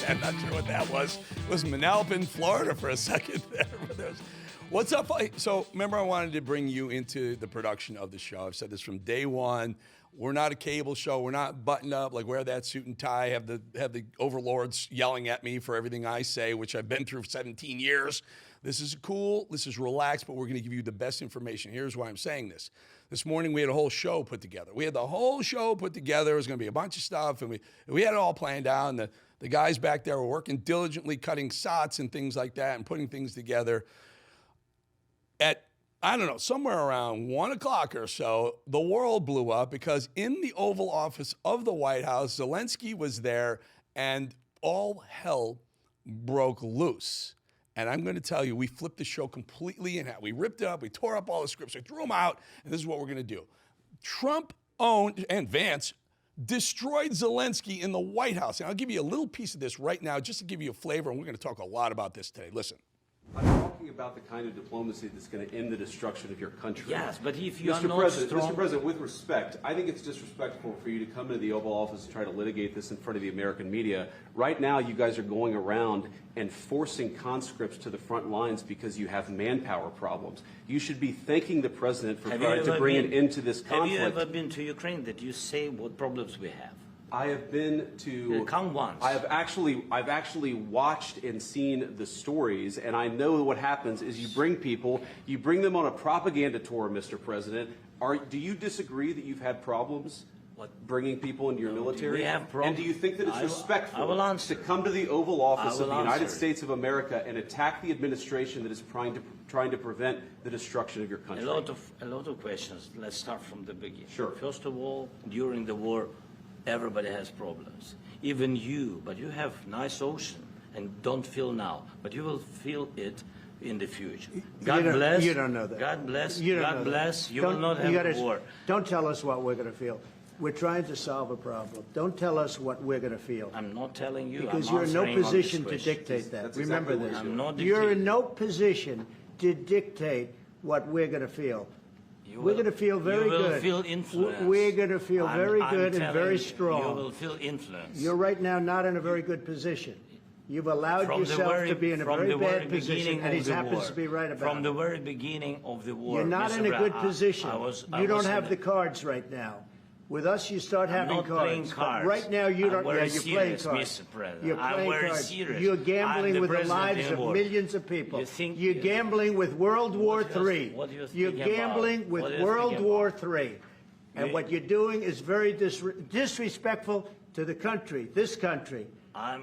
I'm not sure what that was. It was Manalapan, Florida for a second there. What's up? So remember, I wanted to bring you into the production of the show. I've said this from day one. We're not a cable show. We're not buttoned up, like wear that suit and tie, have the overlords yelling at me for everything I say, which I've been through for 17 years. This is cool. This is relaxed, but we're going to give you the best information. Here's why I'm saying this. This morning, we had a whole show put together. We had the whole show put together. It was going to be a bunch of stuff, and we had it all planned out. And the guys back there were working diligently, cutting sots and things like that and putting things together. At I don't know, somewhere around 1 o'clock or so, the world blew up because in the Oval Office of the White House, Zelenskyy was there and all hell broke loose. And I'm going to tell you, we flipped the show completely in half. We ripped it up, we tore up all the scripts, we threw them out, and this is what we're going to do. Trump owned, and Vance, destroyed Zelenskyy in the White House. And I'll give you a little piece of this right now just to give you a flavor, and we're going to talk a lot about this today. Listen. I'm talking about the kind of diplomacy that's going to end the destruction of your country. Yes, but if you are Mr. not President, strong... Mr. President, with respect, I think it's disrespectful for you to come into the Oval Office and try to litigate this in front of the American media. Right now, you guys are going around and forcing conscripts to the front lines because you have manpower problems. You should be thanking the President for trying to bring an end to this conflict. Have you ever been to Ukraine that you say what problems we have? I have been to. Come once. I've actually watched and seen the stories, and I know what happens is you bring them on a propaganda tour, Mr. President. Do you disagree that you've had problems bringing people into your military? We have problems. And do you think that it's respectful to come to the Oval Office of the United States of America and attack the administration that is trying to prevent the destruction of your country? A lot of questions. Let's start from the beginning. Sure. First of all, during the war, everybody has problems, even you, but you have nice ocean and don't feel now, but you will feel it in the future. God bless. You don't know that. God bless. You God bless. You will not have war. Don't tell us what we're going to feel. We're trying to solve a problem. Don't tell us what we're going to feel. I'm not telling you. Because I'm you're in no answering position on to this question. dictate that. That's Remember exactly this. I'm not You're in dictating. no position to dictate what we're going to feel. We're going to feel very good. You will feel influence. We're going to feel very good and very You strong. will feel influence. You're right now not in a very good position. You've allowed yourself to be in a very bad position, and he happens to be right about it. From the very beginning of the war, You're not in a good position. You don't have the the cards right now. With us, you start having not cards. playing cards. Right now, you don't. I'm You're playing serious, cards. Mr. President. You're I'm playing very cards. serious. You're I'm gambling the with the president lives in of war. millions of people. You're you- gambling with World War What do you- III. what do you You're think about? gambling with What do you World think War about? III. And what you're doing is very disrespectful to the country, this country.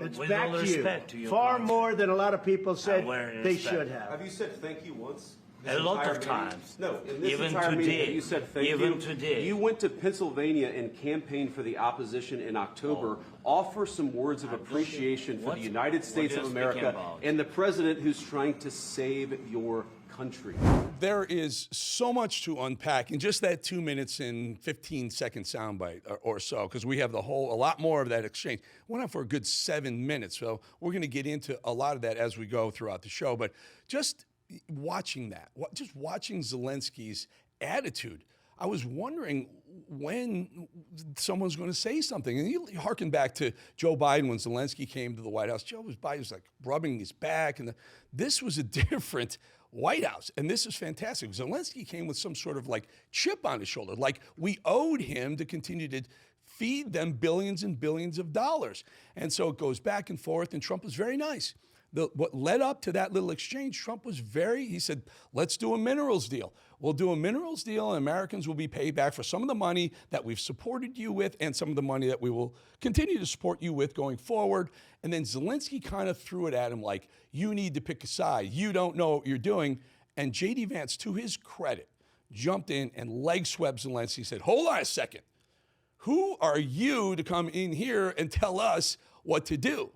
It's with back all to you. respect to your Far country. more than a lot of people said very they respect. should have. Have you said thank you once? A lot entire of meeting? times. No, in this Even entire meeting, today. you said thank you. Even today. You went to Pennsylvania and campaigned for the opposition in October. Offer some words of appreciation for the United States of America and the president who's trying to save your country. There is so much to unpack in just that 2 minutes and 15-second soundbite or so, because we have a lot more of that exchange. Went on for a good 7 minutes, so we're going to get into a lot of that as we go throughout the show. But just watching that, just watching Zelenskyy's attitude, I was wondering when someone's going to say something. And you harken back to Joe Biden when Zelenskyy came to the White House. Biden was like rubbing his back, and this was a different White House, and this is fantastic. Zelenskyy came with some sort of like chip on his shoulder, like we owed him to continue to feed them billions and billions of dollars. And so it goes back and forth, and Trump was very nice. What led up to that little exchange, Trump was he said, let's do a minerals deal. We'll do a minerals deal, and Americans will be paid back for some of the money that we've supported you with and some of the money that we will continue to support you with going forward. And then Zelenskyy kind of threw it at him like, you need to pick a side. You don't know what you're doing. And J.D. Vance, to his credit, jumped in and leg swept Zelenskyy and said, hold on a second. Who are you to come in here and tell us what to do?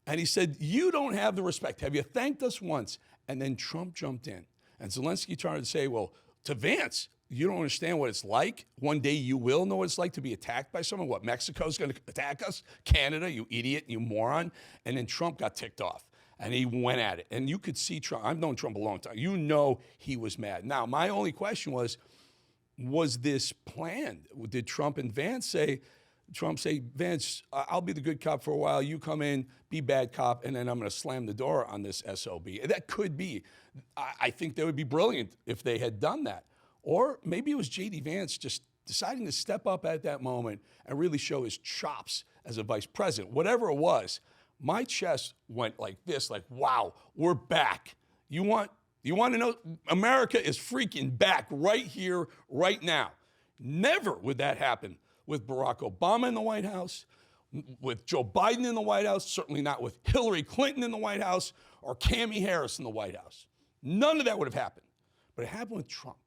And he said, you don't have the respect. Have you thanked us once? And then Trump jumped in. And Zelenskyy tried to say, well, to Vance, you don't understand what it's like. One day you will know what it's like to be attacked by someone. What, Mexico's going to attack us? Canada, you idiot, you moron. And then Trump got ticked off. And he went at it. And you could see Trump. I've known Trump a long time. You know he was mad. Now, my only question was this planned? Did Trump and Vance say, Trump say, Vance, I'll be the good cop for a while. You come in, be bad cop, and then I'm going to slam the door on this SOB. That could be. I think that would be brilliant if they had done that. Or maybe it was J.D. Vance just deciding to step up at that moment and really show his chops as a vice president. Whatever it was, my chest went like this, like, wow, we're back. You want to know? America is freaking back right here, right now. Never would that happen with Barack Obama in the White House, with Joe Biden in the White House, certainly not with Hillary Clinton in the White House or Kamala Harris in the White House. None of that would have happened. But it happened with Trump.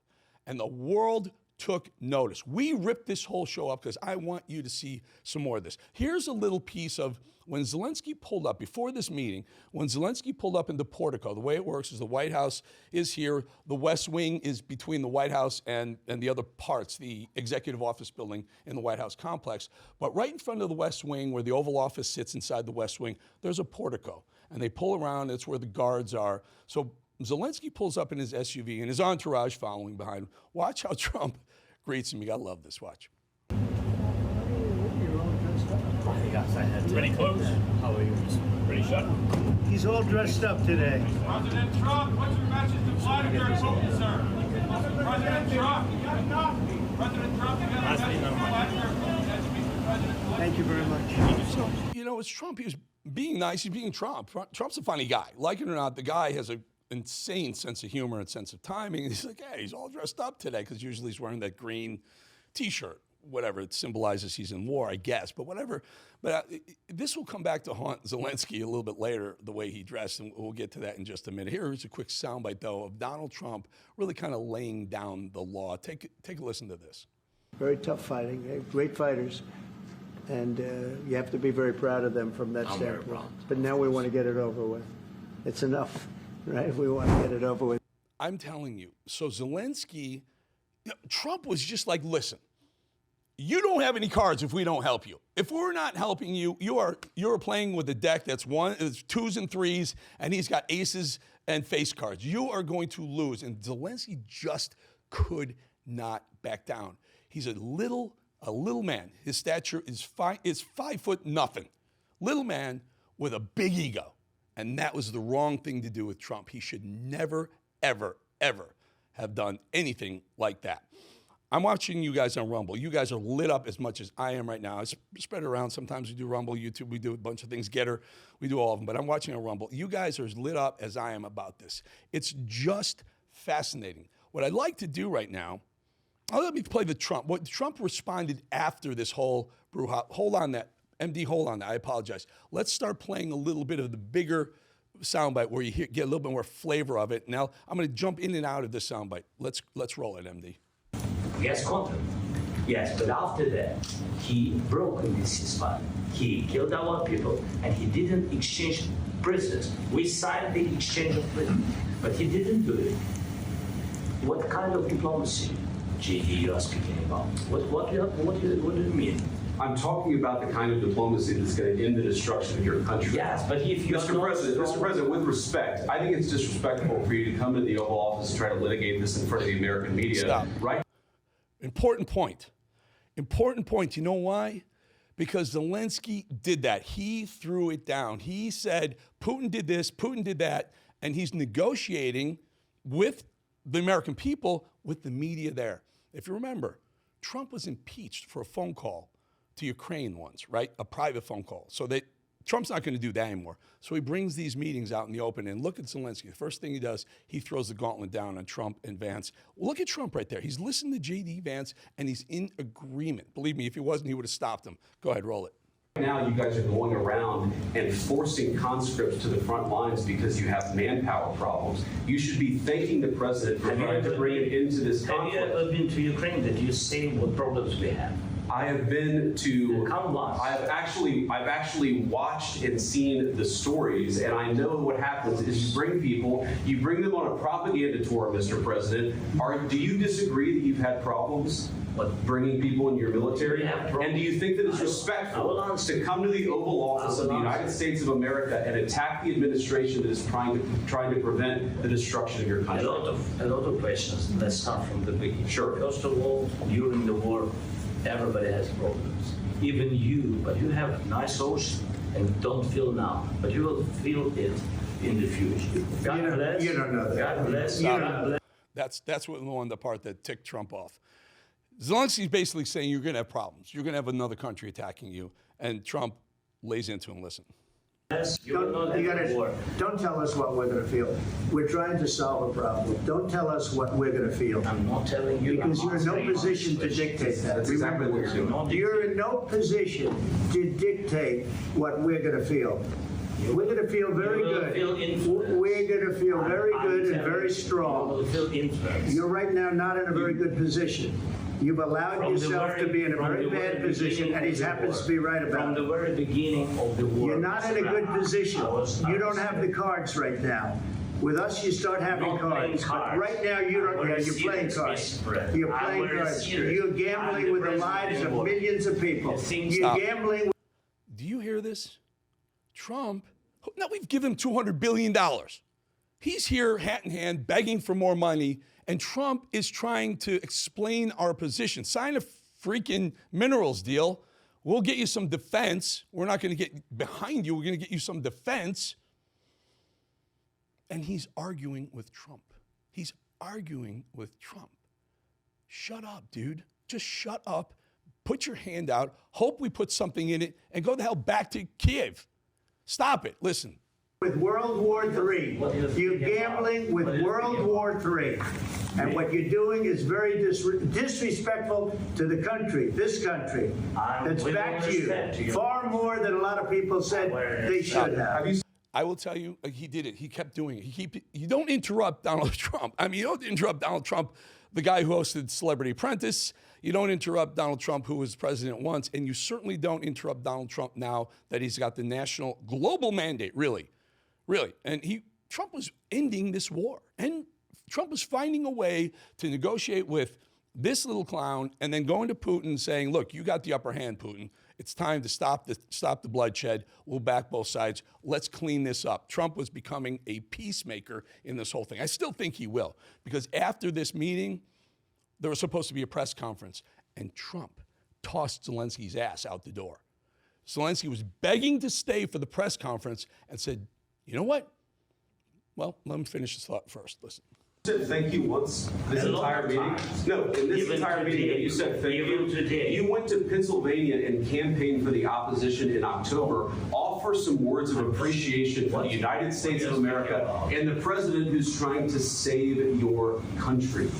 And the world took notice. We ripped this whole show up because I want you to see some more of this. Here's a little piece of when Zelenskyy pulled up, before this meeting, when Zelenskyy pulled up into Portico. The way it works is the White House is here. The West Wing is between the White House and the other parts, the executive office building in the White House complex. But right in front of the West Wing, where the Oval Office sits inside the West Wing, there's a portico. And they pull around. That's where the guards are. So Zelenskyy pulls up in his SUV and his entourage following behind him. Watch how Trump greets him. You gotta love this. Watch. Pretty close. How are you? Pretty shut. He's all dressed up today. President Trump, what's your message to Vladimir Putin, sir? President Trump, you got enough. President Trump, you got a message to Vladimir Putin as you meet President Putin. Thank you very much. So, you know, it's Trump. He was being nice. He's being Trump. Trump's a funny guy. Like it or not, the guy has an insane sense of humor and sense of timing. And he's like, hey, he's all dressed up today because usually he's wearing that green T-shirt. Whatever, it symbolizes he's in war, I guess, but whatever. But this will come back to haunt Zelenskyy a little bit later, the way he dressed, and we'll get to that in just a minute. Here's a quick soundbite, though, of Donald Trump really kind of laying down the law. Take a listen to this. Very tough fighting. They're great fighters, and you have to be very proud of them from that I'm very standpoint. proud. But now we want to get it over with. It's enough, right? We want to get it over with. I'm telling you. So Zelenskyy, Trump was just like, listen, you don't have any cards if we don't help you. If we're not helping you, you're playing with a deck that's twos and threes, and he's got aces and face cards. You are going to lose. And Zelenskyy just could not back down. He's a little man. His stature is 5 foot nothing. Little man with a big ego. And that was the wrong thing to do with Trump. He should never, ever, ever have done anything like that. I'm watching you guys on Rumble. You guys are lit up as much as I am right now. I spread it around. Sometimes we do Rumble, YouTube, we do a bunch of things, Getter, we do all of them. But I'm watching on Rumble. You guys are as lit up as I am about this. It's just fascinating. What I'd like to do right now, let me play the Trump. What Trump responded after this whole brouhaha. Hold on that. MD, hold on that. I apologize. Let's start playing a little bit of the bigger soundbite where you get a little bit more flavor of it. Now, I'm going to jump in and out of this soundbite. Let's roll it, MD. Yes, contact. Yes, but after that, he broke this ceasefire. He killed our people, and he didn't exchange prisoners. We signed the exchange of prisoners, but he didn't do it. What kind of diplomacy, GE, you are speaking about? What do you mean? I'm talking about the kind of diplomacy that's going to end the destruction of your country. Yes, but if you Mr. President, with respect, I think it's disrespectful for you to come to the Oval Office and try to litigate this in front of the American media. Stop. Right? Important point. Important point. You know why? Because Zelenskyy did that. He threw it down. He said, Putin did this, Putin did that, and he's negotiating with the American people, with the media there. If you remember, Trump was impeached for a phone call to Ukraine once, right? A private phone call. So Trump's not going to do that anymore. So he brings these meetings out in the open, and look at Zelenskyy. The first thing he does, he throws the gauntlet down on Trump and Vance. Look at Trump right there. He's listening to J.D. Vance, and he's in agreement. Believe me, if he wasn't, he would have stopped him. Go ahead, roll it. Now you guys are going around and forcing conscripts to the front lines because you have manpower problems. You should be thanking the president for trying to bring it into this conflict. Have you ever been to Ukraine? Did you see what problems we have? I have been to. Come on. I've actually watched and seen the stories, and I know what happens is you bring them on a propaganda tour, Mr. President. Do you disagree that you've had problems bringing people in your military? And do you think that it's respectful to come to the Oval Office of the United States of America and attack the administration that is trying to prevent the destruction of your country? A lot of questions. Let's start from the beginning. Sure. First of all, during the war, everybody has problems. even you, but you have nice ocean and don't feel now, but you will feel it in the future. God bless. You don't know that. God bless. You don't God know. bless. That's what the part that ticked Trump off. Zelensky's basically saying you're going to have problems. You're going to have another country attacking you. And Trump lays into him, listen. Don't tell us what we're going to feel. We're trying to solve a problem. Don't tell us what we're going to feel. I'm not telling you. Because you're in no position to dictate that. That's exactly what you're doing. You're in no position to dictate what we're going to feel. We're going to feel very good. We're going to feel very good and very strong. You're right now not in a very good position. You've allowed yourself to be in a very bad position, and he happens to be right about it. From the very beginning of the war. You're not in a good position. You don't have the cards right now. With us, you start having cards. But right now, you don't. You're playing cards. You're playing cards. You're gambling with the lives of millions of people. You're gambling. Do you hear this? Trump, now we've given him $200 billion. He's here hat in hand begging for more money, and Trump is trying to explain our position. Sign a freaking minerals deal. We'll get you some defense. We're not going to get behind you. We're going to get you some defense. And he's arguing with Trump. He's arguing with Trump. Shut up, dude. Just shut up. Put your hand out. Hope we put something in it and go the hell back to Kiev. Stop it. Listen. With World War III. You're gambling with World War III. And what you're doing is very disrespectful to the country, this country, that's back to you. Far more than a lot of people said they should have. I will tell you, he did it. He kept doing it. You don't interrupt Donald Trump. I mean, you don't interrupt Donald Trump, the guy who hosted Celebrity Apprentice. You don't interrupt Donald Trump, who was president once. And you certainly don't interrupt Donald Trump now that he's got the national global mandate, really. Really. And Trump was ending this war. And Trump was finding a way to negotiate with this little clown and then going to Putin saying, look, you got the upper hand, Putin. It's time to stop the bloodshed. We'll back both sides. Let's clean this up. Trump was becoming a peacemaker in this whole thing. I still think he will, because after this meeting, there was supposed to be a press conference, and Trump tossed Zelensky's ass out the door. Zelenskyy was begging to stay for the press conference and said, you know what? Well, let me finish this thought first. Listen. Said thank you once this entire meeting. No, in this entire meeting, you said thank you. You went to Pennsylvania and campaigned for the opposition in October. Offer some words of appreciation for the United States of America and the president who's trying to save your country.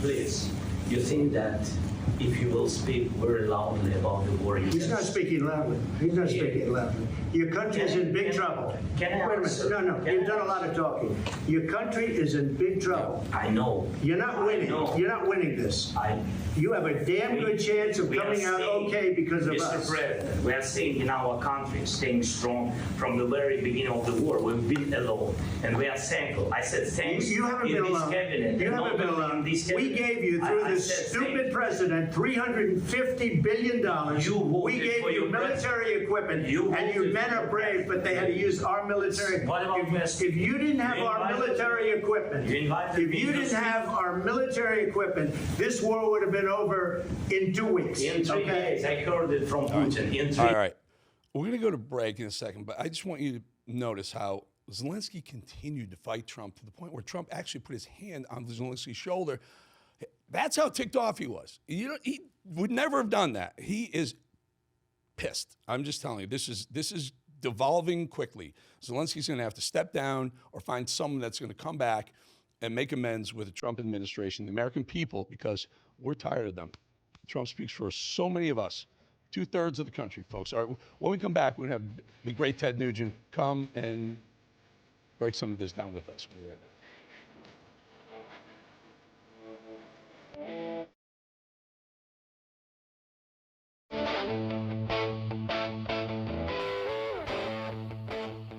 Please, you think that if you will speak very loudly about the war, he's not speaking loudly. He's not speaking loudly. Your country is in big trouble. Can I Wait a minute. No. You've done a lot of talking. Your country is in big trouble. I know. You're not winning. You're not winning this. You have a damn good chance of coming out okay because of us. Mr. President, we are seeing in our country staying strong from the very beginning of the war. We've been alone, and we are thankful. I said thanks. You haven't been alone. You haven't been alone. We gave you, through this stupid president, $350 billion. We gave you military equipment, and your men are brave, but they had to use our military. If you didn't have our military equipment, this war would have been over in 2 weeks. In 3 days, I heard it from Putin. All right. We're going to go to break in a second, but I just want you to notice how Zelenskyy continued to fight Trump to the point where Trump actually put his hand on Zelensky's shoulder. That's how ticked off he was. He would never have done that. He is pissed. I'm just telling you, this is devolving quickly. Zelensky's going to have to step down or find someone that's going to come back and make amends with the Trump administration, the American people, because we're tired of them. Trump speaks for so many of us, 2/3 of the country, folks. All right, when we come back, we're going to have the great Ted Nugent come and break some of this down with us. We'll be right back.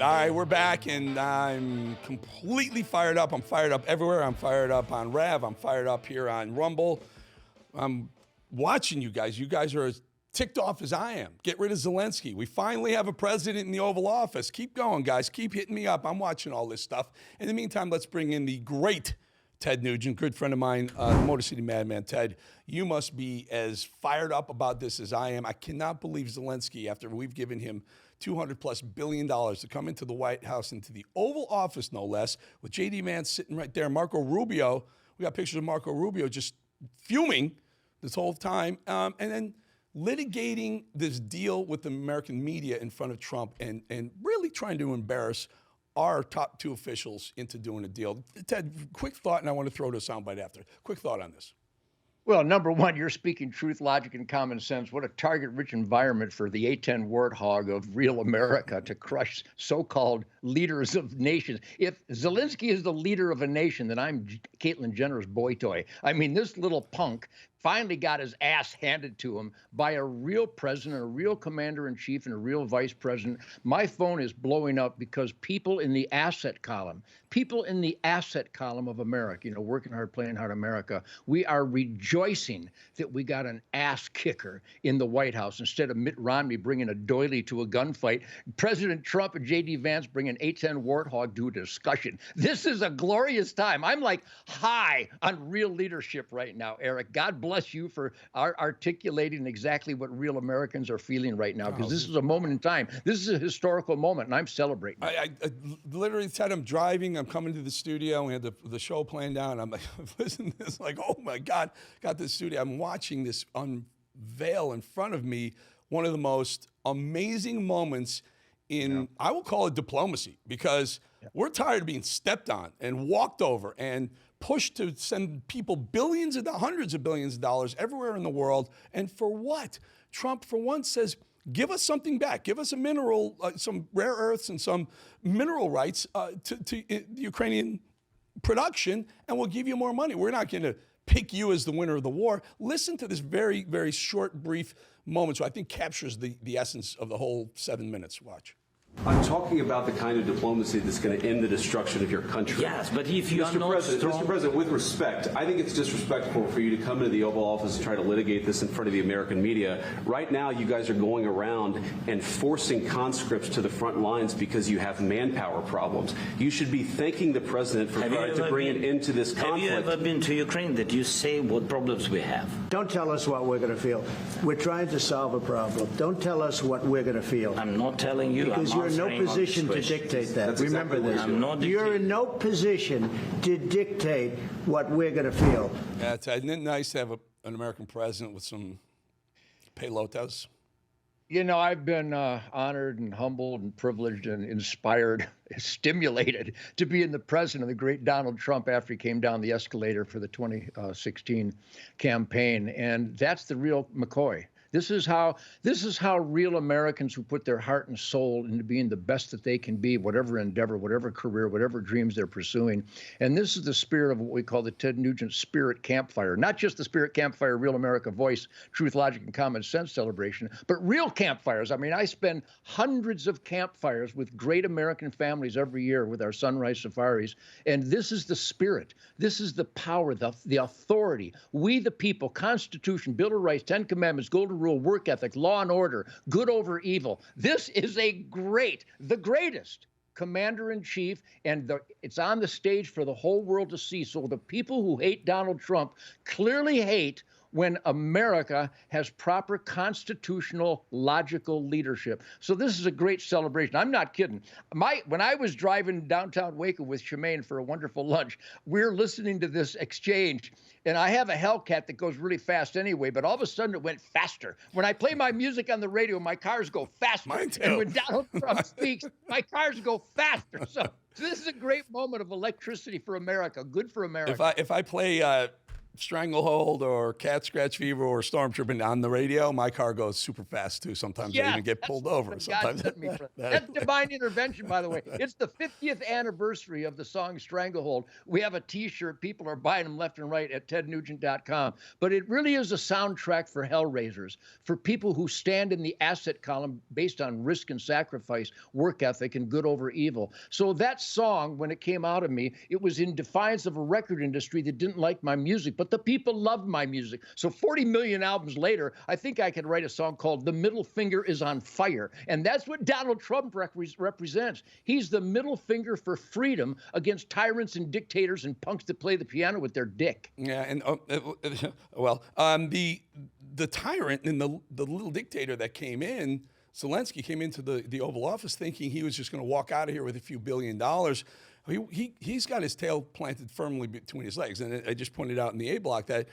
All right, we're back, and I'm completely fired up. I'm fired up everywhere. I'm fired up on Rev. I'm fired up here on Rumble. I'm watching you guys. You guys are as ticked off as I am. Get rid of Zelenskyy. We finally have a president in the Oval Office. Keep going, guys. Keep hitting me up. I'm watching all this stuff. In the meantime, let's bring in the great Ted Nugent, good friend of mine, Motor City Madman. Ted, you must be as fired up about this as I am. I cannot believe Zelenskyy, after we've given him $200+ billion to come into the White House, into the Oval Office, no less, with J.D. Vance sitting right there. Marco Rubio, we got pictures of Marco Rubio just fuming this whole time, and then litigating this deal with the American media in front of Trump and really trying to embarrass our top two officials into doing a deal. Ted, quick thought, and I want to throw to a soundbite after. Quick thought on this. Well, number one, you're speaking truth, logic, and common sense. What a target-rich environment for the A-10 warthog of real America to crush so-called leaders of nations. If Zelenskyy is the leader of a nation, then I'm Caitlyn Jenner's boy toy. I mean, this little punk finally got his ass handed to him by a real president, a real commander-in-chief, and a real vice president. My phone is blowing up because people in the asset column of America, you know, working hard, playing hard America, we are rejoicing that we got an ass kicker in the White House instead of Mitt Romney bringing a doily to a gunfight. President Trump and J.D. Vance bring an A-10 warthog to a discussion. This is a glorious time. I'm like high on real leadership right now, Eric. God bless you for articulating exactly what real Americans are feeling right now, because this is a moment in time. This is a historical moment, and I'm celebrating. I literally said, I'm driving, I'm coming to the studio, we had the show planned down. I'm like, listen to this, like, oh my God, got this studio. I'm watching this unveil in front of me, one of the most amazing moments in, I will call it diplomacy, because we're tired of being stepped on and walked over and pushed to send people hundreds of billions of dollars everywhere in the world. And for what? Trump, for once, says, give us something back. Give us a mineral, some rare earths and some mineral rights to the Ukrainian production, and we'll give you more money. We're not going to pick you as the winner of the war. Listen to this very, very short, brief moment, so I think captures the essence of the whole 7 minutes. Watch. I'm talking about the kind of diplomacy that's going to end the destruction of your country. Yes, but if you are not strong... Mr. President, with respect, I think it's disrespectful for you to come into the Oval Office and try to litigate this in front of the American media. Right now, you guys are going around and forcing conscripts to the front lines because you have manpower problems. You should be thanking the President for trying to bring an end to this conflict. Have you ever been to Ukraine that you say what problems we have? Don't tell us what we're going to feel. We're trying to solve a problem. Don't tell us what we're going to feel. I'm not telling you. Because you're in no position to dictate that. That's Remember exactly this. I'm not you're in no position to dictate what we're going to feel. Yeah, isn't it nice to have an American president with some pelotas? You know, I've been honored and humbled and privileged and inspired, stimulated to be in the presence of the great Donald Trump after he came down the escalator for the 2016 campaign. And that's the real McCoy. This is how real Americans who put their heart and soul into being the best that they can be, whatever endeavor, whatever career, whatever dreams they're pursuing. And this is the spirit of what we call the Ted Nugent Spirit Campfire. Not just the Spirit Campfire, Real America Voice, Truth, Logic, and Common Sense celebration, but real campfires. I mean, I spend hundreds of campfires with great American families every year with our sunrise safaris. And this is the spirit. This is the power, the authority. We the people, Constitution, Bill of Rights, 10 Commandments, Golden Rule, work ethic, law and order, good over evil. This is the greatest commander-in-chief, and it's on the stage for the whole world to see. So the people who hate Donald Trump clearly hate when America has proper constitutional, logical leadership. So this is a great celebration. I'm not kidding. When I was driving downtown Waco with Shemaine for a wonderful lunch, we're listening to this exchange, and I have a Hellcat that goes really fast anyway, but all of a sudden it went faster. When I play my music on the radio, my cars go faster. Mine too. And when Donald Trump speaks, my cars go faster. So this is a great moment of electricity for America. Good for America. If I play Stranglehold or Cat Scratch Fever or Stormtrooper on the radio, my car goes super fast too. Sometimes I even get pulled over. Sometimes that's divine intervention, by the way. It's the 50th anniversary of the song Stranglehold. We have a T-shirt. People are buying them left and right at tednugent.com. But it really is a soundtrack for hellraisers, for people who stand in the asset column based on risk and sacrifice, work ethic, and good over evil. So that song, when it came out of me, it was in defiance of a record industry that didn't like my music. but the people loved my music. So 40 million albums later, I think I could write a song called The Middle Finger is on Fire. And that's what Donald Trump represents. He's the middle finger for freedom against tyrants and dictators and punks that play the piano with their dick. Yeah, and the tyrant and the little dictator that came in, Zelenskyy, came into the Oval Office thinking he was just going to walk out of here with a few $1 billion. He's got his tail planted firmly between his legs. And I just pointed out in the A block that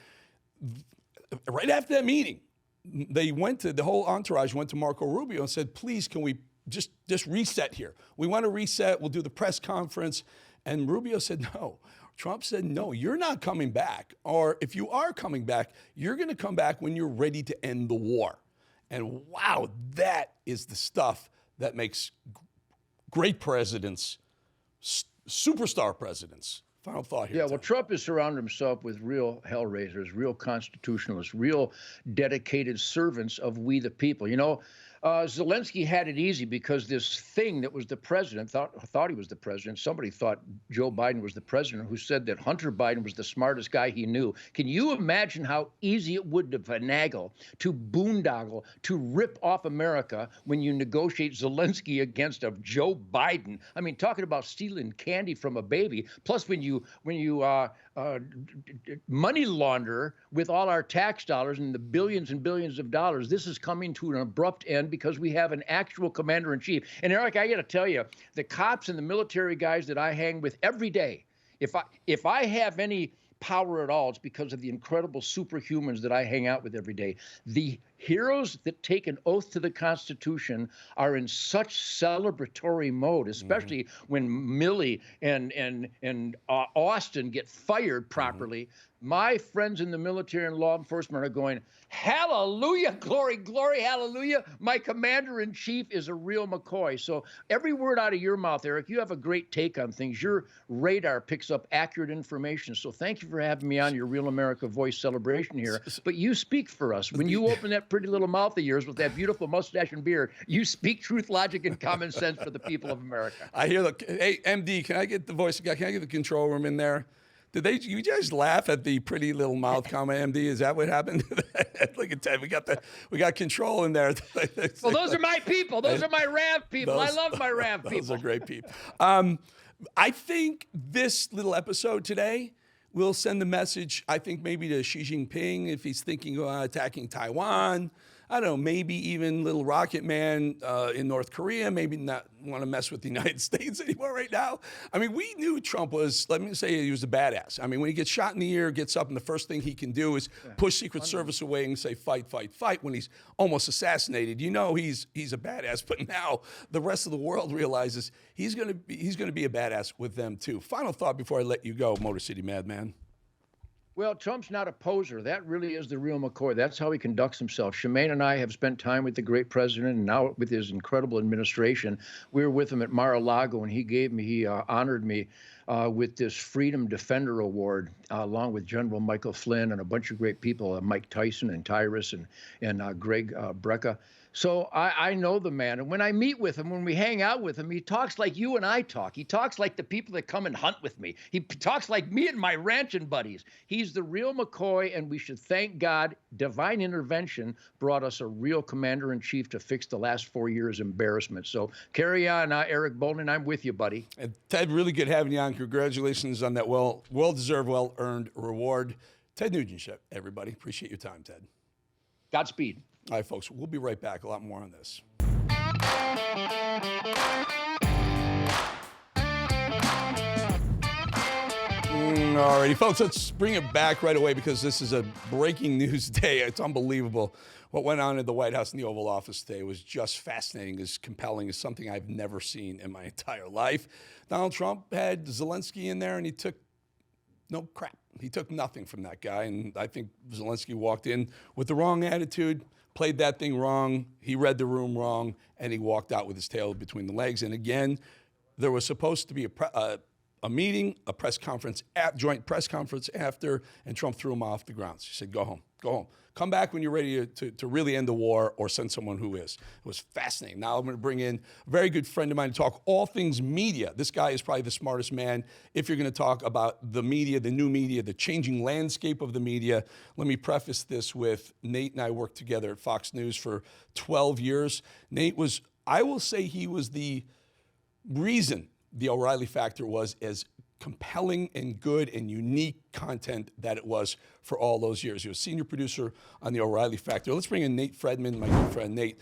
right after that meeting, the whole entourage went to Marco Rubio and said, please, can we just reset here? We want to reset. We'll do the press conference. And Rubio said, no. Trump said, no, you're not coming back. Or if you are coming back, you're going to come back when you're ready to end the war. And wow, that is the stuff that makes great presidents, superstar presidents. Final thought here. Yeah, well, Trump has surrounded himself with real hellraisers, real constitutionalists, real dedicated servants of we the people. You know, Zelenskyy had it easy because this thing that was the president, thought he was the president. Somebody thought Joe Biden was the president, who said that Hunter Biden was the smartest guy he knew. Can you imagine how easy it would to finagle, to boondoggle, to rip off America when you negotiate Zelenskyy against a Joe Biden? I mean, talking about stealing candy from a baby. Plus, when you money launder with all our tax dollars and the billions and billions of dollars, this is coming to an abrupt end because we have an actual commander-in-chief. And Eric, I got to tell you, the cops and the military guys that I hang with every day, if I have any power at all, it's because of the incredible superhumans that I hang out with every day. The heroes that take an oath to the Constitution are in such celebratory mode, especially when Milley and Austin get fired properly. My friends in the military and law enforcement are going, hallelujah, glory, glory, hallelujah. My commander-in-chief is a real McCoy. So every word out of your mouth, Eric, you have a great take on things. Your radar picks up accurate information. So thank you for having me on your Real America Voice celebration here. But you speak for us. When you open that pretty little mouth of yours with that beautiful mustache and beard, you speak truth, logic, and common sense for the people of America. I hear hey, MD, can I get the voice guy? Can I get the control room in there? You guys laugh at the pretty little mouth comment, MD? Is that what happened? Look at Ted. We got control in there. Well, those are my people. Those are my Rav people. I love my Rav people. Those are great people. I think this little episode today will send the message, I think maybe to Xi Jinping if he's thinking about attacking Taiwan. I don't know, maybe even little Rocket Man in North Korea, maybe not want to mess with the United States anymore right now. I mean, we knew Trump was, let me say he was a badass. I mean, when he gets shot in the ear, gets up, and the first thing he can do is push Secret Service away and say, fight, fight, fight, when he's almost assassinated. You know he's a badass, but now the rest of the world realizes he's gonna be a badass with them too. Final thought before I let you go, Motor City Madman. Well, Trump's not a poser. That really is the real McCoy. That's how he conducts himself. Shemaine and I have spent time with the great president and now with his incredible administration. We were with him at Mar-a-Lago, and he honored me with this Freedom Defender Award, along with General Michael Flynn and a bunch of great people, Mike Tyson and Tyrus and Greg Brecka. So I know the man. And when I meet with him, when we hang out with him, he talks like you and I talk. He talks like the people that come and hunt with me. He talks like me and my ranching buddies. He's the real McCoy, and we should thank God. Divine intervention brought us a real commander-in-chief to fix the last 4 years' embarrassment. So carry on, Eric Bolling. I'm with you, buddy. And Ted, really good having you on. Congratulations on that well-deserved, well-earned reward. Ted Nugent Show, everybody. Appreciate your time, Ted. Godspeed. All right, folks, we'll be right back. A lot more on this. All righty, folks, let's bring it back right away because this is a breaking news day. It's unbelievable. What went on in the White House and the Oval Office today was just fascinating, as compelling as something I've never seen in my entire life. Donald Trump had Zelenskyy in there, and he took no crap. He took nothing from that guy, and I think Zelenskyy walked in with the wrong attitude, played that thing wrong, he read the room wrong, and he walked out with his tail between the legs. And again, there was supposed to be a meeting, a press conference, joint press conference after, and Trump threw him off the grounds. He said, go home. Go home. Come back when you're ready to really end the war or send someone who is. It was fascinating. Now I'm going to bring in a very good friend of mine to talk all things media. This guy is probably the smartest man if you're going to talk about the media, the new media, the changing landscape of the media. Let me preface this with Nate and I worked together at Fox News for 12 years. Nate was, I will say he was the reason the O'Reilly Factor was as compelling and good and unique content that it was for all those years. He was senior producer on the O'Reilly Factor. Let's bring in Nate Fredman, my good friend Nate.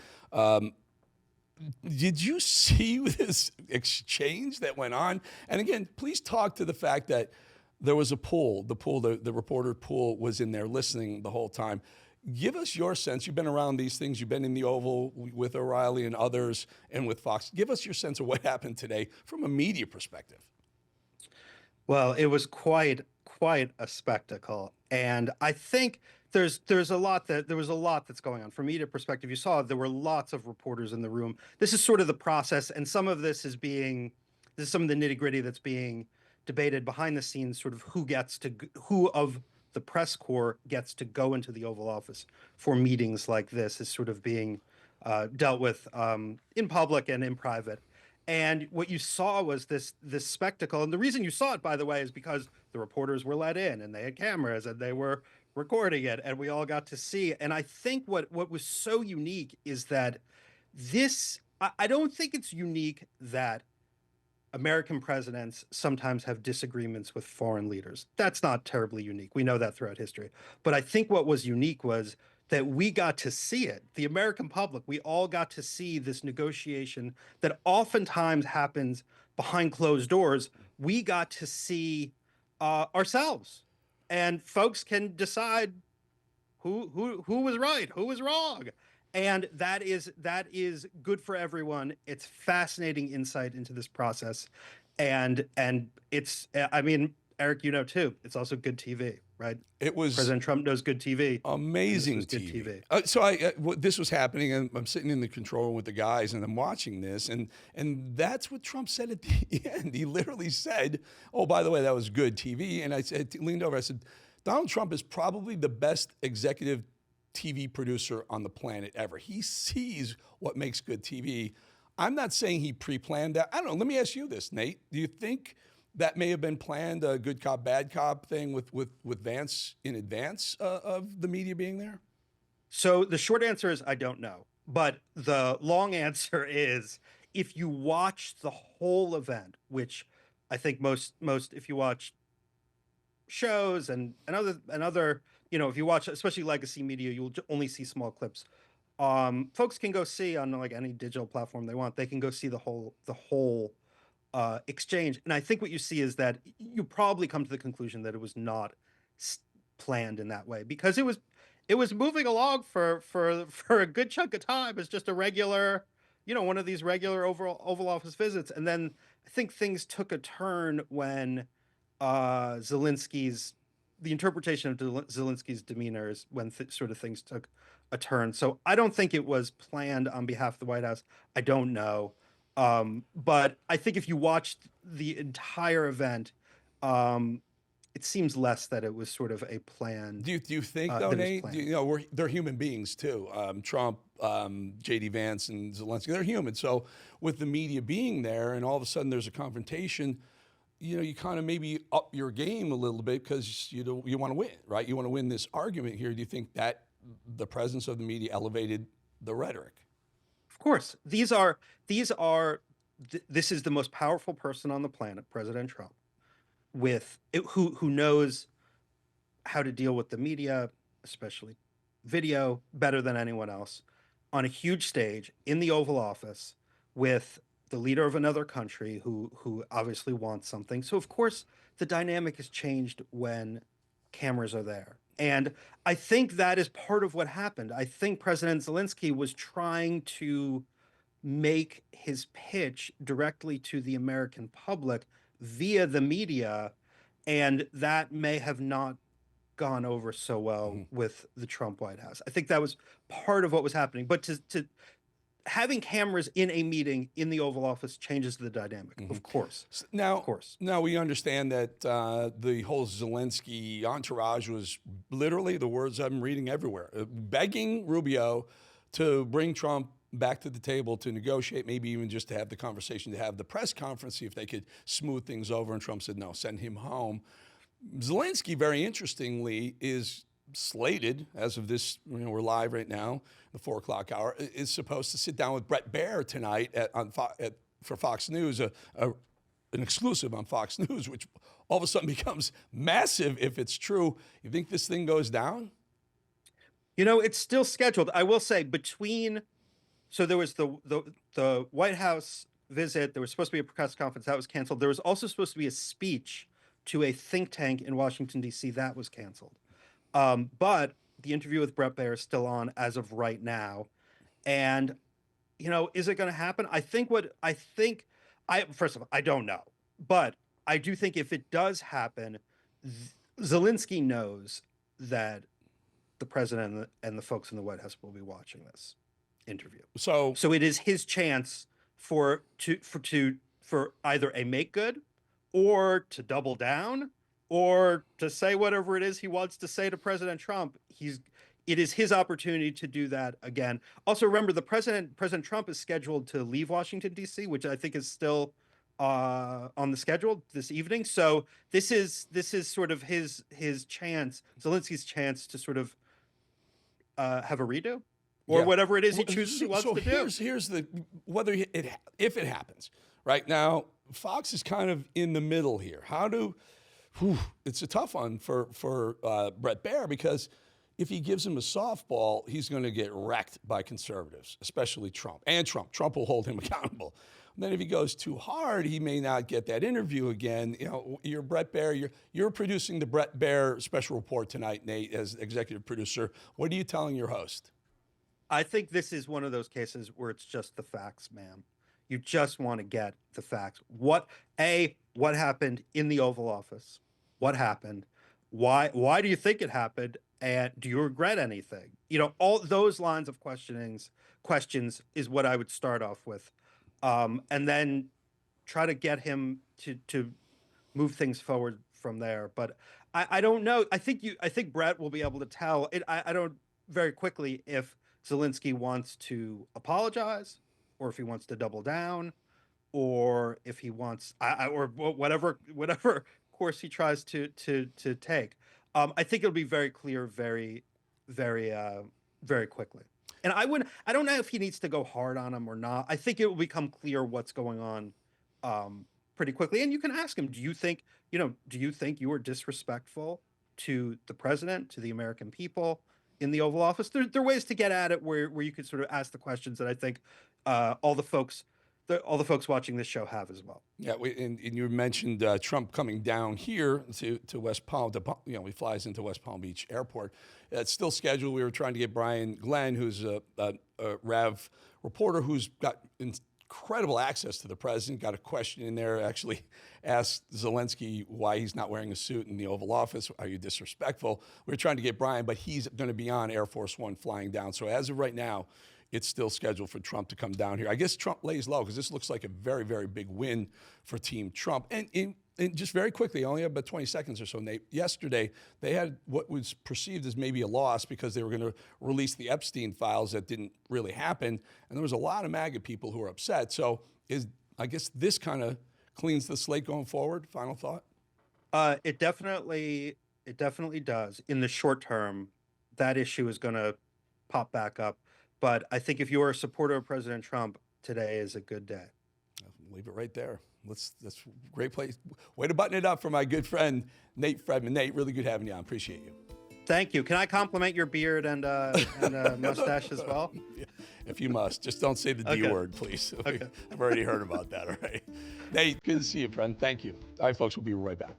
Did you see this exchange that went on? And again, please talk to the fact that there was a pool. The reporter pool was in there listening the whole time. Give us your sense. You've been around these things. You've been in the Oval with O'Reilly and others and with Fox. Give us your sense of what happened today from a media perspective. Well, it was quite a spectacle, and I think there was a lot that's going on from a media perspective. You saw there were lots of reporters in the room. This is sort of the process, and some of this is some of the nitty-gritty that's being debated behind the scenes. Sort of who of the press corps gets to go into the Oval Office for meetings like this is sort of being dealt with in public and in private. And what you saw was this spectacle. And the reason you saw it, by the way, is because the reporters were let in and they had cameras and they were recording it and we all got to see. And I think what was so unique is that I don't think it's unique that American presidents sometimes have disagreements with foreign leaders. That's not terribly unique. We know that throughout history. But I think what was unique was that we got to see it. The American public, we all got to see this negotiation that oftentimes happens behind closed doors. We got to see ourselves, and folks can decide who was right, who was wrong, and that is good for everyone. It's fascinating insight into this process, and it's, I mean, Eric, you know too, it's also good TV, right? It was President Trump knows good TV. Amazing TV. So this was happening, and I'm sitting in the control room with the guys, and I'm watching this, and that's what Trump said at the end. He literally said, "Oh, by the way, that was good TV." And I leaned over, I said, "Donald Trump is probably the best executive TV producer on the planet ever. He sees what makes good TV." I'm not saying he pre-planned that. I don't know. Let me ask you this, Nate. Do you think that may have been planned, a good cop, bad cop thing with Vance in advance of the media being there? So the short answer is I don't know. But the long answer is if you watch the whole event, which I think most if you watch shows and other, if you watch especially legacy media, you'll only see small clips. Folks can go see on like any digital platform they want. They can go see the whole exchange. And I think what you see is that you probably come to the conclusion that it was not planned in that way, because it was moving along for a good chunk of time as just a regular, one of these regular Oval Office visits. And then I think things took a turn when the interpretation of Zelensky's demeanor is when sort of things took a turn. So I don't think it was planned on behalf of the White House. I don't know. But I think if you watched the entire event, it seems less that it was sort of a plan. Do you think though, Nate? They're human beings too. Trump, J.D. Vance, and Zelenskyy, they're human. So with the media being there, and all of a sudden there's a confrontation, you kind of maybe up your game a little bit because you want to win, right? You want to win this argument here. Do you think that the presence of the media elevated the rhetoric? Of course, this is the most powerful person on the planet, President Trump, who knows how to deal with the media, especially video, better than anyone else, on a huge stage in the Oval Office with the leader of another country who obviously wants something. So of course the dynamic has changed when cameras are there. And I think that is part of what happened. I think President Zelenskyy was trying to make his pitch directly to the American public via the media, and that may have not gone over so well with the Trump White House. I think that was part of what was happening. But to having cameras in a meeting in the Oval Office changes the dynamic, of course. Now, of course. Now we understand that the whole Zelensky entourage was literally, the words I'm reading everywhere, begging Rubio to bring Trump back to the table to negotiate, maybe even just to have the conversation, to have the press conference, see if they could smooth things over. And Trump said, no, send him home. Zelensky, very interestingly, is slated, as of this, we're live right now, the 4 o'clock hour, is supposed to sit down with Bret Baier tonight for Fox News, an exclusive on Fox News, which all of a sudden becomes massive if it's true. You think this thing goes down? It's still scheduled. I will say so there was the White House visit. There was supposed to be a press conference that was canceled. There was also supposed to be a speech to a think tank in Washington, D.C. that was canceled. But the interview with Bret Baier is still on as of right now. And, is it going to happen? First of all, I don't know. But I do think if it does happen, Zelensky knows that the president and the folks in the White House will be watching this interview. So it is his chance for either a make good or to double down or to say whatever it is he wants to say to President Trump. It is his opportunity to do that again. Also, remember, President Trump is scheduled to leave Washington, D.C., which I think is still on the schedule this evening. So this is sort of his chance, Zelensky's chance to sort of have a redo or whatever it is he chooses he wants to do. Here's the if it happens. Right now, Fox is kind of in the middle here. It's a tough one for Bret Baier, because if he gives him a softball, he's going to get wrecked by conservatives, especially Trump. And Trump will hold him accountable. And then if he goes too hard, he may not get that interview again. You're Bret Baier. You're producing the Bret Baier special report tonight, Nate, as executive producer. What are you telling your host? I think this is one of those cases where it's just the facts, ma'am. You just want to get the facts. What happened in the Oval Office? What happened? Why do you think it happened? And do you regret anything? All those lines of questions is what I would start off with. And then try to get him to move things forward from there. But I don't know. I think Bret will be able to tell. I don't very quickly if Zelensky wants to apologize, or if he wants to double down, or if he wants or whatever course he tries to take. I think it'll be very clear very, very, very quickly. And I don't know if he needs to go hard on him or not. I think it will become clear what's going on pretty quickly. And you can ask him, do you think you were disrespectful to the president, to the American people in the Oval Office? There are ways to get at it where you could sort of ask the questions that I think all the folks watching this show have as well. Yeah, and you mentioned Trump coming down here to West Palm. He flies into West Palm Beach Airport. It's still scheduled. We were trying to get Brian Glenn, who's a RAV reporter who's got incredible access to the president. Got a question in there, actually asked Zelensky why he's not wearing a suit in the Oval Office. Are you disrespectful? We were trying to get Brian, but he's going to be on Air Force One flying down. So as of right now, it's still scheduled for Trump to come down here. I guess Trump lays low because this looks like a very, very big win for Team Trump. And just very quickly, I only have about 20 seconds or so, Nate. Yesterday, they had what was perceived as maybe a loss because they were going to release the Epstein files that didn't really happen. And there was a lot of MAGA people who were upset. So I guess this kind of cleans the slate going forward. Final thought? It definitely does. In the short term, that issue is going to pop back up. But I think if you are a supporter of President Trump, today is a good day. I'll leave it right there. That's a great place. Way to button it up for my good friend, Nate Fredman. Nate, really good having you on. Appreciate you. Thank you. Can I compliment your beard and mustache as well? If you must. Just don't say the D word, please. Okay. I've already heard about that, all right? Nate, good to see you, friend. Thank you. All right, folks, we'll be right back.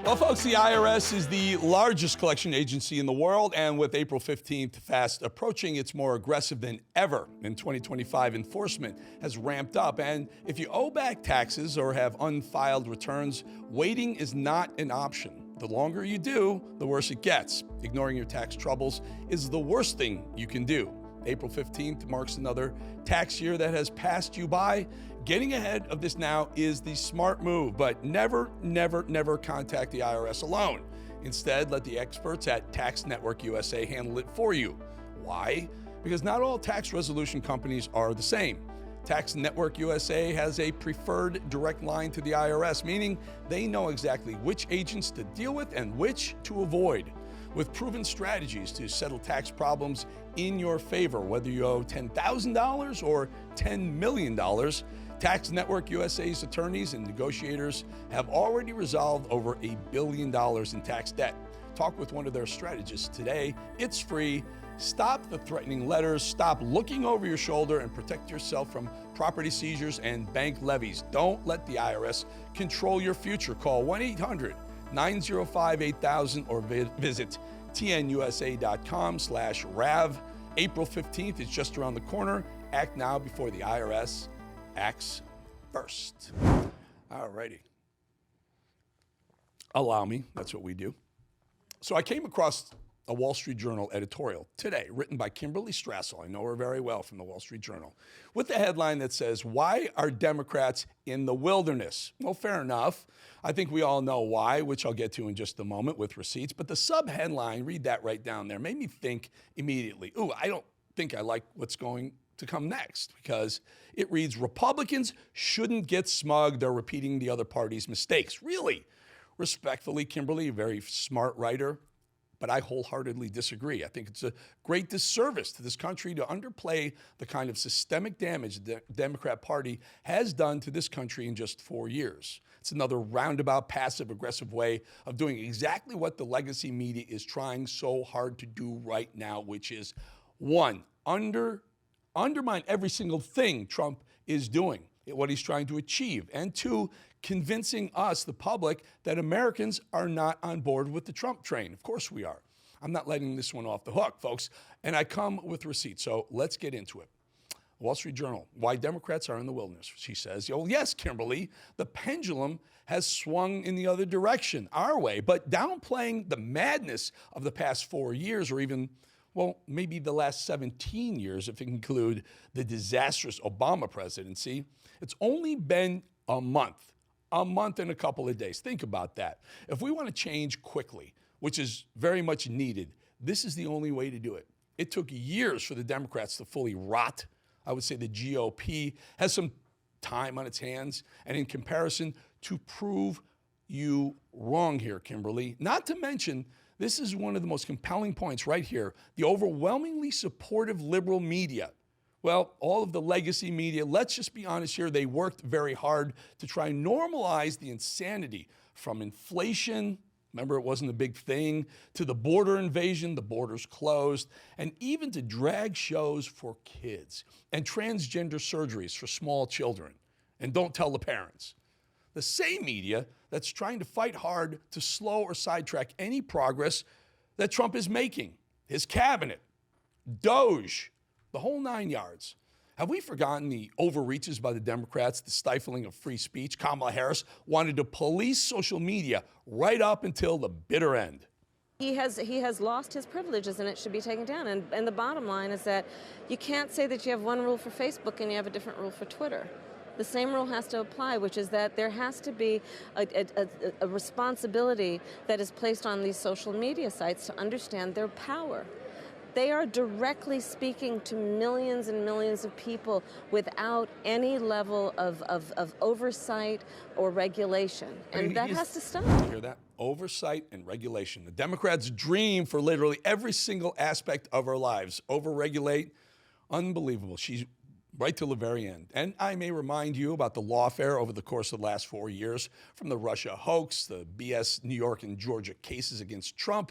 Well, folks, the IRS is the largest collection agency in the world, and with April 15th fast approaching, it's more aggressive than ever. In 2025, enforcement has ramped up, and if you owe back taxes or have unfiled returns, waiting is not an option. The longer you do, the worse it gets. Ignoring your tax troubles is the worst thing you can do. April 15th marks another tax year that has passed you by. Getting ahead of this now is the smart move, but never, never, never contact the IRS alone. Instead, let the experts at Tax Network USA handle it for you. Why? Because not all tax resolution companies are the same. Tax Network USA has a preferred direct line to the IRS, meaning they know exactly which agents to deal with and which to avoid. With proven strategies to settle tax problems in your favor, whether you owe $10,000 or $10 million, Tax Network USA's attorneys and negotiators have already resolved over $1 billion in tax debt. Talk with one of their strategists today. It's free. Stop the threatening letters, stop looking over your shoulder, and protect yourself from property seizures and bank levies. Don't let the IRS control your future. Call 1-800-905-8000 or visit tnusa.com/RAV. April 15th is just around the corner. Act now before the IRS acts first. All righty. Allow me, that's what we do. So I came across a Wall Street Journal editorial today, written by Kimberly Strassel. I know her very well from the Wall Street Journal, with the headline that says, "Why are Democrats in the wilderness?" Well, fair enough. I think we all know why, which I'll get to in just a moment with receipts. But the sub-headline, read that right down there, made me think immediately, ooh, I don't think I like what's going to come next, because it reads, "Republicans shouldn't get smug. They're repeating the other party's mistakes." Really? Respectfully, Kimberly, a very smart writer, but I wholeheartedly disagree. I think it's a great disservice to this country to underplay the kind of systemic damage the Democrat Party has done to this country in just 4 years. It's another roundabout, passive-aggressive way of doing exactly what the legacy media is trying so hard to do right now, which is, one, undermine every single thing Trump is doing, what he's trying to achieve, and two, convincing us, the public, that Americans are not on board with the Trump train. Of course we are. I'm not letting this one off the hook, folks, and I come with receipts, so let's get into it. Wall Street Journal, "Why Democrats are in the wilderness." She says, oh, yes, Kimberly, the pendulum has swung in the other direction, our way, but downplaying the madness of the past 4 years, or even, well, maybe the last 17 years, if you include the disastrous Obama presidency. It's only been a month and a couple of days. Think about that. If we want to change quickly, which is very much needed, this is the only way to do it. It took years for the Democrats to fully rot. I would say the GOP has some time on its hands, and in comparison, to prove you wrong here, Kimberly. Not to mention, this is one of the most compelling points right here, the overwhelmingly supportive liberal media. Well, all of the legacy media, let's just be honest here, they worked very hard to try and normalize the insanity from inflation, remember it wasn't a big thing, to the border invasion, the borders closed, and even to drag shows for kids and transgender surgeries for small children. And don't tell the parents. The same media that's trying to fight hard to slow or sidetrack any progress that Trump is making, his cabinet, Doge, the whole 9 yards. Have we forgotten the overreaches by the Democrats, the stifling of free speech? Kamala Harris wanted to police social media right up until the bitter end. He has lost his privileges, and it should be taken down. And the bottom line is that you can't say that you have one rule for Facebook and you have a different rule for Twitter. The same rule has to apply, which is that there has to be a responsibility that is placed on these social media sites to understand their power. They are directly speaking to millions and millions of people without any level of oversight or regulation. And that has to stop. You hear that? Oversight and regulation. The Democrats' dream for literally every single aspect of our lives. Overregulate. Unbelievable. She's right till the very end. And I may remind you about the lawfare over the course of the last 4 years, from the Russia hoax, the BS New York and Georgia cases against Trump,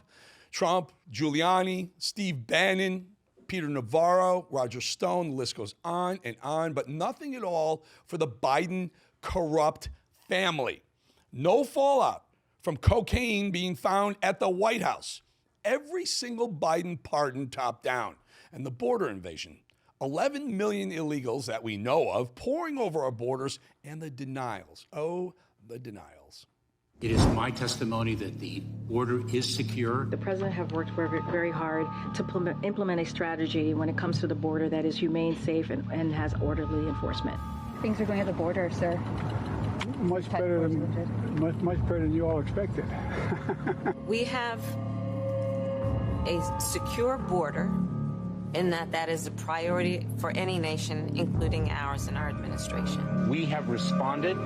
Giuliani, Steve Bannon, Peter Navarro, Roger Stone, the list goes on, but nothing at all for the Biden corrupt family. No fallout from cocaine being found at the White House. Every single Biden pardon top down. And the border invasion. 11 million illegals that we know of pouring over our borders, and the denials. Oh, the denials. It is my testimony that the border is secure. The president have worked very hard to implement a strategy when it comes to the border that is humane, safe, and has orderly enforcement. Things are going at the border, sir. Much better than you all expected. We have a secure border, in that is a priority for any nation, including ours and our administration. We have responded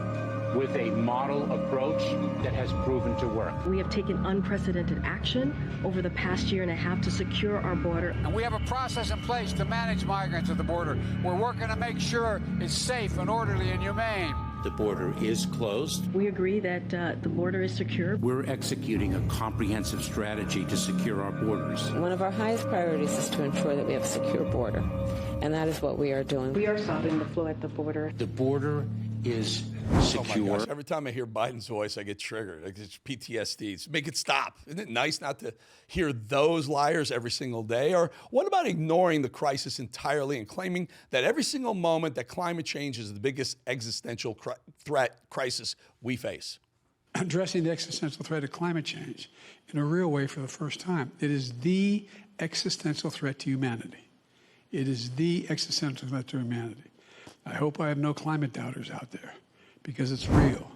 with a model approach that has proven to work. We have taken unprecedented action over the past year and a half to secure our border. And we have a process in place to manage migrants at the border. We're working to make sure it's safe and orderly and humane. The border is closed. We agree that the border is secure. We're executing a comprehensive strategy to secure our borders. One of our highest priorities is to ensure that we have a secure border, and that is what we are doing. We are stopping the flow at the border. The border is secure. Oh my gosh. Every time I hear Biden's voice, I get triggered. Like, it's PTSD. Make it stop. Isn't it nice not to hear those liars every single day? Or what about ignoring the crisis entirely and claiming that every single moment that climate change is the biggest existential crisis we face? Addressing the existential threat of climate change in a real way for the first time. It is the existential threat to humanity. It is the existential threat to humanity. I hope I have no climate doubters out there, because it's real.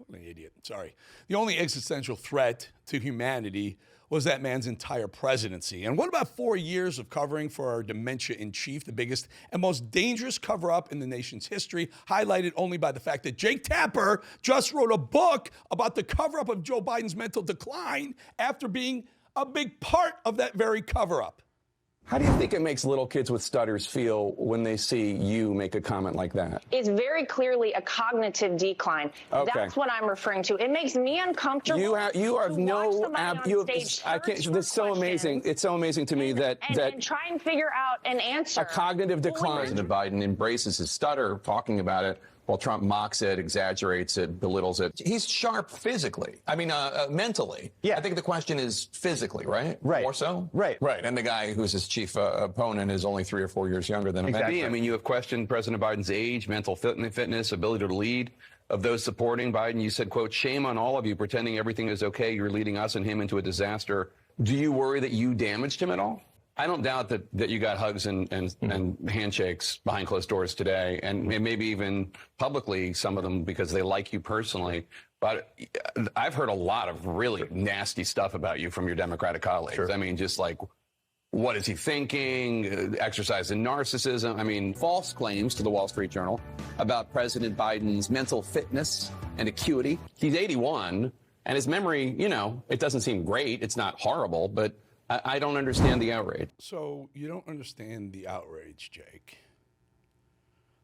What an idiot. Sorry. The only existential threat to humanity was that man's entire presidency. And what about 4 years of covering for our dementia in chief, the biggest and most dangerous cover-up in the nation's history, highlighted only by the fact that Jake Tapper just wrote a book about the cover-up of Joe Biden's mental decline after being a big part of that very cover-up. How do you think it makes little kids with stutters feel when they see you make a comment like that? It's very clearly a cognitive decline. Okay. That's what I'm referring to. It makes me uncomfortable. You have no. I can't. That's so amazing. It's so amazing to me that and try and figure out an answer. A cognitive decline. President Biden embraces his stutter, talking about it, while Trump mocks it, exaggerates it, belittles it. He's sharp physically. I mean, mentally. Yeah. I think the question is physically, right? Right. More so? Right. Right. And the guy who's his chief opponent is only 3 or 4 years younger than him. Exactly. I mean, you have questioned President Biden's age, mental fitness, ability to lead. Of those supporting Biden, you said, quote, "Shame on all of you pretending everything is okay. You're leading us and him into a disaster." Do you worry that you damaged him at all? I don't doubt that you got hugs and handshakes behind closed doors today, and maybe even publicly, some of them because they like you personally. But I've heard a lot of really nasty stuff about you from your Democratic colleagues. Sure. I mean, just like, what is he thinking? Exercise in narcissism. I mean, false claims to the Wall Street Journal about President Biden's mental fitness and acuity. He's 81, and his memory, it doesn't seem great. It's not horrible, but I don't understand the outrage. So you don't understand the outrage, Jake.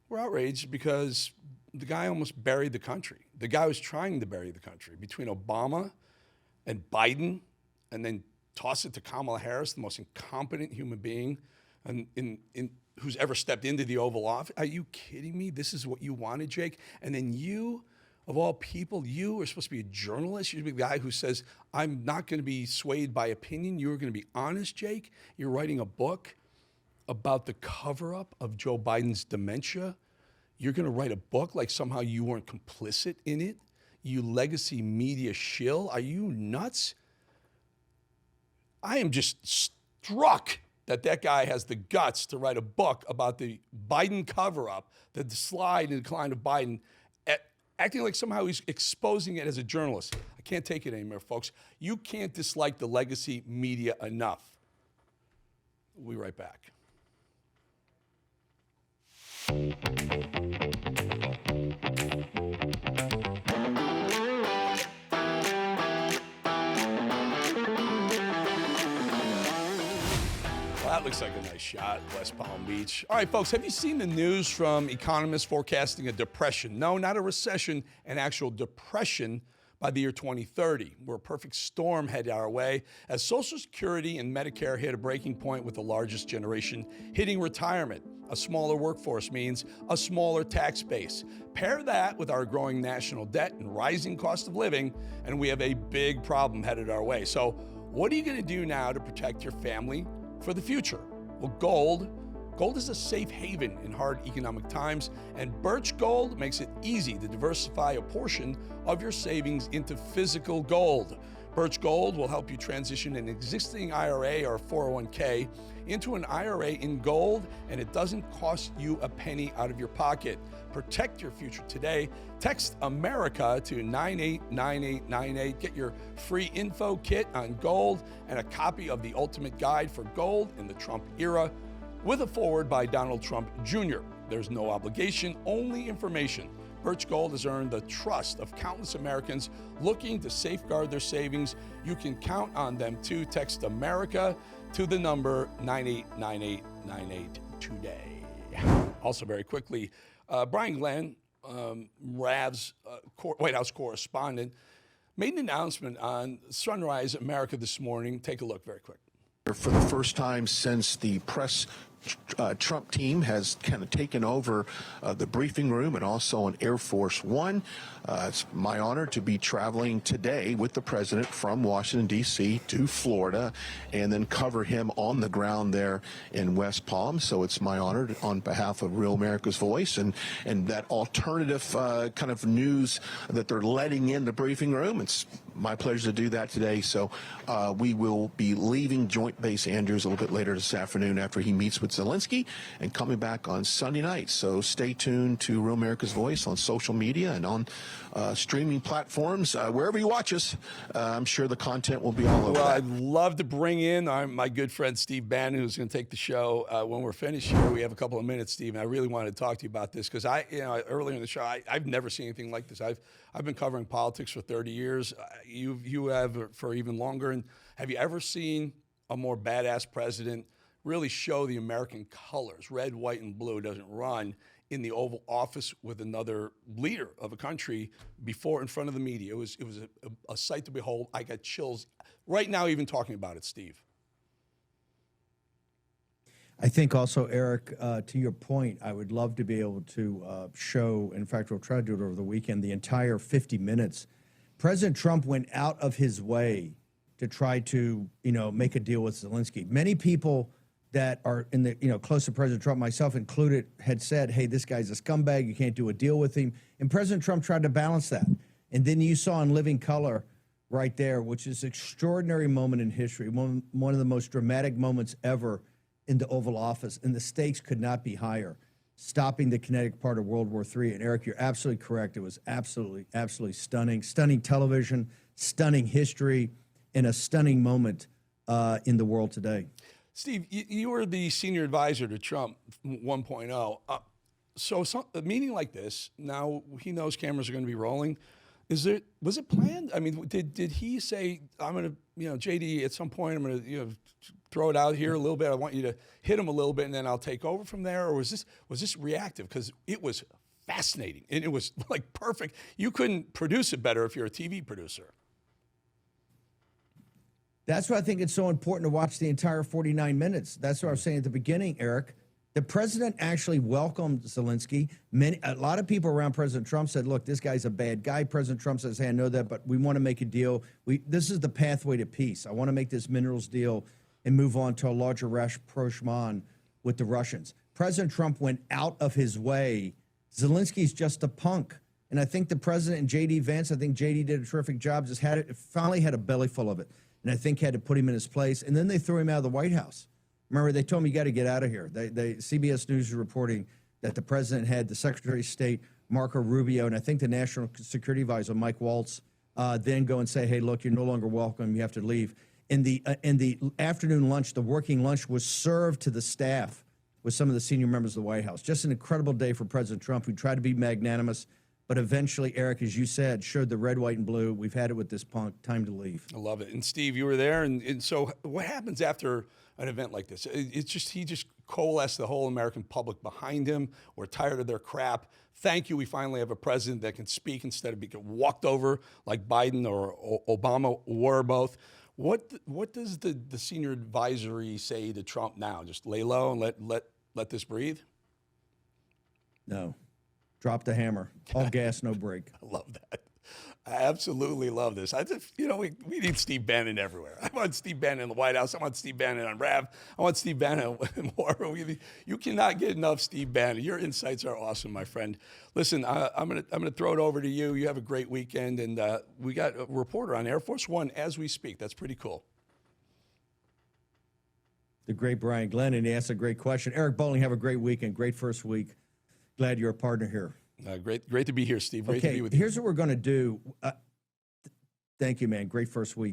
We're outraged because the guy almost buried the country. The guy was trying to bury the country between Obama and Biden, and then toss it to Kamala Harris, the most incompetent human being who's ever stepped into the Oval Office. Are you kidding me? This is what you wanted, Jake? And then you, of all people, you are supposed to be a journalist. You're the guy who says, I'm not going to be swayed by opinion. You're going to be honest, Jake. You're writing a book about the cover-up of Joe Biden's dementia. You're going to write a book like somehow you weren't complicit in it. You legacy media shill. Are you nuts? I am just struck that guy has the guts to write a book about the Biden cover-up, the slide and decline of Biden, acting like somehow he's exposing it as a journalist. I can't take it anymore, folks. You can't dislike the legacy media enough. We'll be right back. Well, that looks like a nice shot, West Palm Beach. All right, folks, have you seen the news from economists forecasting a depression? No, not a recession, an actual depression by the year 2030. We're a perfect storm headed our way as Social Security and Medicare hit a breaking point with the largest generation hitting retirement. A smaller workforce means a smaller tax base. Pair that with our growing national debt and rising cost of living, and we have a big problem headed our way. So what are you going to do now to protect your family for the future? Well, Gold is a safe haven in hard economic times, and Birch Gold makes it easy to diversify a portion of your savings into physical gold. Birch Gold will help you transition an existing IRA or 401k into an IRA in gold, and it doesn't cost you a penny out of your pocket. Protect your future today. Text America to 989898. Get your free info kit on gold and a copy of the Ultimate Guide for Gold in the Trump Era, with a foreword by Donald Trump Jr. There's no obligation, only information. Birch Gold has earned the trust of countless Americans looking to safeguard their savings. You can count on them too. Text America to the number 989898 today. Also, very quickly, Brian Glenn, Rav's White House correspondent, made an announcement on Sunrise America this morning. Take a look very quick. For the first time since the press Trump team has kind of taken over the briefing room and also on Air Force One. It's my honor to be traveling today with the president from Washington, D.C. to Florida and then cover him on the ground there in West Palm. So it's my honor on behalf of Real America's Voice and that alternative kind of news that they're letting in the briefing room. It's my pleasure to do that today. So we will be leaving Joint Base Andrews a little bit later this afternoon after he meets with Zelenskyy and coming back on Sunday night. So stay tuned to Real America's Voice on social media and on streaming platforms. Wherever you watch us, I'm sure the content will be all over. Well, I'd love to bring in my good friend Steve Bannon, who's going to take the show when we're finished here. We have a couple of minutes, Steve, and I really wanted to talk to you about this because earlier in the show, I've never seen anything like this. I've been covering politics for 30 years. You have for even longer. And have you ever seen a more badass president really show the American colors? Red, white, and blue doesn't run in the Oval Office with another leader of a country before in front of the media. It was a sight to behold. I got chills right now even talking about it, Steve. I think also, Eric, to your point, I would love to be able to show, in fact, we'll try to do it over the weekend, the entire 50 minutes. President Trump went out of his way to try to, make a deal with Zelenskyy. Many people that are in the, close to President Trump, myself included, had said, hey, this guy's a scumbag, you can't do a deal with him. And President Trump tried to balance that. And then you saw in living color right there, which is an extraordinary moment in history, one of the most dramatic moments ever in the Oval Office, and the stakes could not be higher, stopping the kinetic part of World War III. And Eric, you're absolutely correct. It was absolutely, absolutely stunning. Stunning television, stunning history, and a stunning moment in the world today. Steve, you were the senior advisor to Trump 1.0. So a meeting like this, now he knows cameras are going to be rolling. Was it planned? I mean, did he say, I'm going to, JD, at some point, I'm going to, throw it out here a little bit. I want you to hit him a little bit, and then I'll take over from there. Or was this reactive? Because it was fascinating, and it was like perfect. You couldn't produce it better if you're a TV producer. That's why I think it's so important to watch the entire 49 minutes. That's what I was saying at the beginning, Eric. The president actually welcomed Zelenskyy. A lot of people around President Trump said, look, this guy's a bad guy. President Trump says, hey, I know that, but we want to make a deal. This is the pathway to peace. I want to make this minerals deal and move on to a larger rapprochement with the Russians. President Trump went out of his way. Zelensky's just a punk. And I think the president and J.D. Vance, I think J.D. did a terrific job, finally had a belly full of it. And I think had to put him in his place. And then they threw him out of the White House. Remember, they told him, you got to get out of here. CBS News is reporting that the president had the Secretary of State, Marco Rubio, and I think the National Security Advisor, Mike Waltz, then go and say, hey, look, you're no longer welcome. You have to leave. In the afternoon lunch, the working lunch was served to the staff with some of the senior members of the White House. Just an incredible day for President Trump, who tried to be magnanimous, But eventually, Eric, as you said, showed the red, white, and blue. We've had it with this punk. Time to leave. I love it. And Steve, you were there. And so what happens after an event like this? It's just, he just coalesced the whole American public behind him. We're tired of their crap. Thank you. We finally have a president that can speak instead of being walked over like Biden or Obama were both. What does the senior advisory say to Trump now? Just lay low and let this breathe? No. Drop the hammer. All gas, no brake. I love that. I absolutely love this. I just, we need Steve Bannon everywhere. I want Steve Bannon in the White House. I want Steve Bannon on RAV. I want Steve Bannon in War Room. You cannot get enough Steve Bannon. Your insights are awesome, my friend. Listen, I'm gonna throw it over to you. You have a great weekend, and we got a reporter on Air Force One as we speak. That's pretty cool. The great Brian Glenn, and he asked a great question. Eric Bolling, have a great weekend. Great first week. Glad you're a partner here. Great to be here, Steve. Great to be with you. Here's what we're going to do. Thank you, man. Great first week.